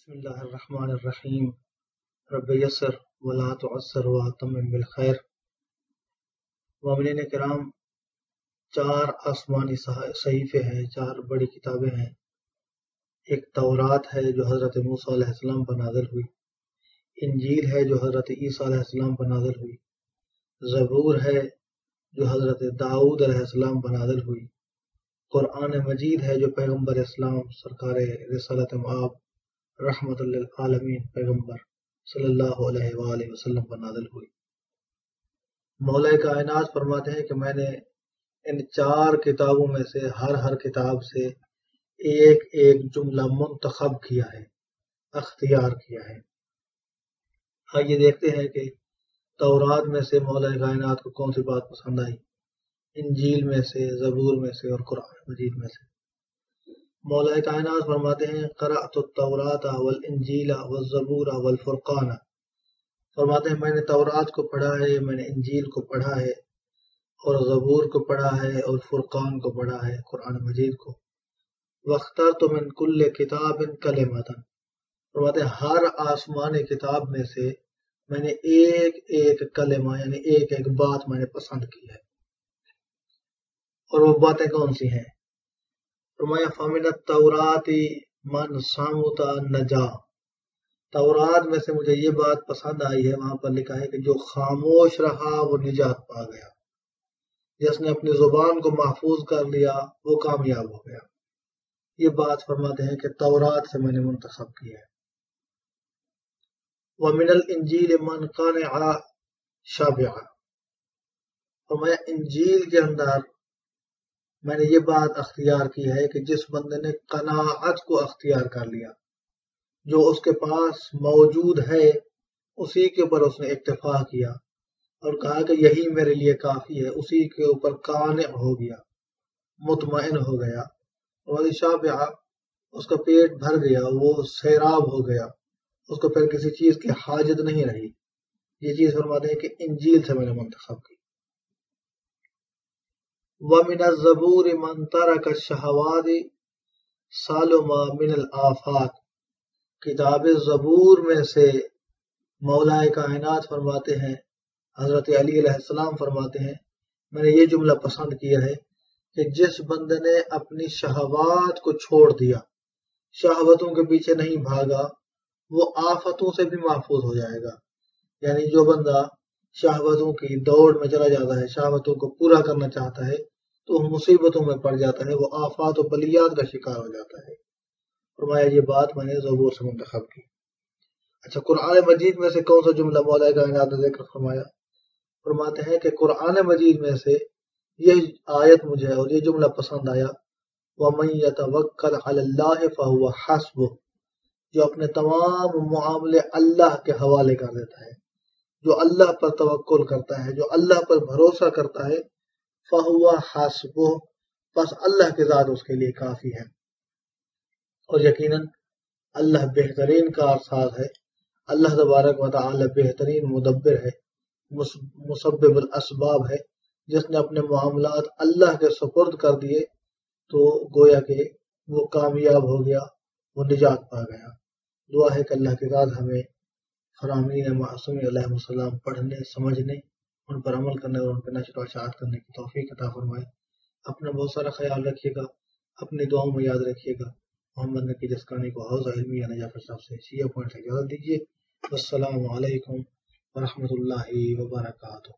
بسم اللہ الرحمن الرحیم رب یسر ولا تعسر واتمم بالخیر۔ مومنین کرام، 4 آسمانی صحیفے ہیں، 4 بڑی کتابیں ہیں۔ ایک تورات ہے جو حضرت موسیٰ علیہ السلام پر نازل ہوئی، انجیل ہے جو حضرت عیسیٰ علیہ السلام پر نازل ہوئی، زبور ہے جو حضرت داؤد علیہ السلام پر نازل ہوئی، قرآن مجید ہے جو پیغمبر اسلام سرکار رسالت مآب رحمت للعالمین پیغمبر صلی اللہ علیہ وآلہ وسلم پر نازل ہوئی۔ مولا کائنات فرماتے ہیں کہ میں نے ان 4 کتابوں میں سے ہر کتاب سے ایک ایک جملہ منتخب کیا ہے، اختیار کیا ہے۔ آئیے دیکھتے ہیں کہ تورات میں سے مولا کائنات کو کون سی بات پسند آئی، انجیل میں سے، زبور میں سے اور قرآن مجید میں سے۔ مولا کائنات فرماتے ہیں قرأت التوراۃ والانجیل والزبور والفرقان، فرماتے ہیں میں نے تورات کو پڑھا ہے، میں نے انجیل کو پڑھا ہے اور زبور کو پڑھا ہے اور فرقان کو پڑھا ہے، قرآن مجید کو۔ واخترت من کل کتاب کلمۃ، فرماتے ہیں ہر آسمانی کتاب میں سے میں نے ایک ایک کلمہ یعنی ایک ایک بات میں نے پسند کی ہے۔ اور وہ باتیں کون سی ہیں؟ فرمایا فَمِنَ التَّوْرَاتِ مَنْ صَمُتَ نَجَا، تورات میں سے مجھے یہ بات پسند آئی ہے، وہاں پر لکھا ہے کہ جو خاموش رہا وہ نجات پا گیا، جس نے اپنی زبان کو محفوظ کر لیا وہ کامیاب ہو گیا۔ یہ بات فرماتے ہیں کہ تورات سے میں نے منتخب کیا ہے۔ وَمِنَ الْإِنْجِيلِ مَنْ قَنَعَ شَبِعَ، فرمایا انجیل کے اندر میں نے یہ بات اختیار کی ہے کہ جس بندے نے قناعت کو اختیار کر لیا، جو اس کے پاس موجود ہے اسی کے اوپر اس نے اکتفا کیا اور کہا کہ یہی میرے لیے کافی ہے، اسی کے اوپر قانع ہو گیا، مطمئن ہو گیا، اور شابع اس کا پیٹ بھر گیا، وہ سیراب ہو گیا، اس کو پھر کسی چیز کی حاجت نہیں رہی۔ یہ چیز فرماتے ہیں کہ انجیل سے میں نے منتخب کی۔ وَمِنَ الزَّبُورِ مَنْ تَرَكَ الشَّهَوَاتِ سَلِمَ مِنَ الْآفَاتِ، کتاب زبور میں سے مولا کائنات فرماتے ہیں، حضرت علی علیہ السلام فرماتے ہیں میں نے یہ جملہ پسند کیا ہے کہ جس بندے نے اپنی شہوات کو چھوڑ دیا، شہوتوں کے پیچھے نہیں بھاگا، وہ آفتوں سے بھی محفوظ ہو جائے گا۔ یعنی جو بندہ شہوتوں کی دوڑ میں چلا جاتا ہے، شہوتوں کو پورا کرنا چاہتا ہے تو مصیبتوں میں پڑ جاتا ہے، وہ آفات و بلیات کا شکار ہو جاتا ہے۔ فرمایا یہ بات میں نے زبور سے منتخب کی۔ اچھا، قرآن مجید میں سے کون سا جملہ مولا کائنات نے ذکر فرمایا؟ فرماتے ہیں کہ قرآن مجید میں سے یہ آیت مجھے اور یہ جملہ پسند آیا، وَمَن يَتَوَكَّلْ عَلَى اللَّهِ فَهُوَ حَسْبُهُ، جو اپنے تمام معاملے اللہ کے حوالے کر دیتا ہے، جو اللہ پر توکل کرتا ہے، جو اللہ پر بھروسہ کرتا ہے، فَهُوَ حَسْبُهُ، بس اللہ کی ذات اس کے لیے کافی ہے۔ اور یقیناً اللہ بہترین کارساز ہے، اللہ تبارک و تعالی بہترین مدبر ہے، مسبب الاسباب ہے۔ جس نے اپنے معاملات اللہ کے سپرد کر دیے تو گویا کہ وہ کامیاب ہو گیا، وہ نجات پا گیا۔ دعا ہے کہ اللہ کی ذات ہمیں فرامین معصوم علیہ السلام پڑھنے، سمجھنے، ان پر عمل کرنے اور ان پر نشر و اشاعت کرنے کی توفیق عطا فرمائے۔ اپنا بہت سارا خیال رکھیے گا، اپنی دعاؤں میں یاد رکھیے گا۔ محمد نقی جسکانی کو حوضہ علمیہ نجف صاحب سے شیعہ پوائنٹ سے اجازت دیجیے۔ السلام علیکم ورحمۃ اللہ وبرکاتہ۔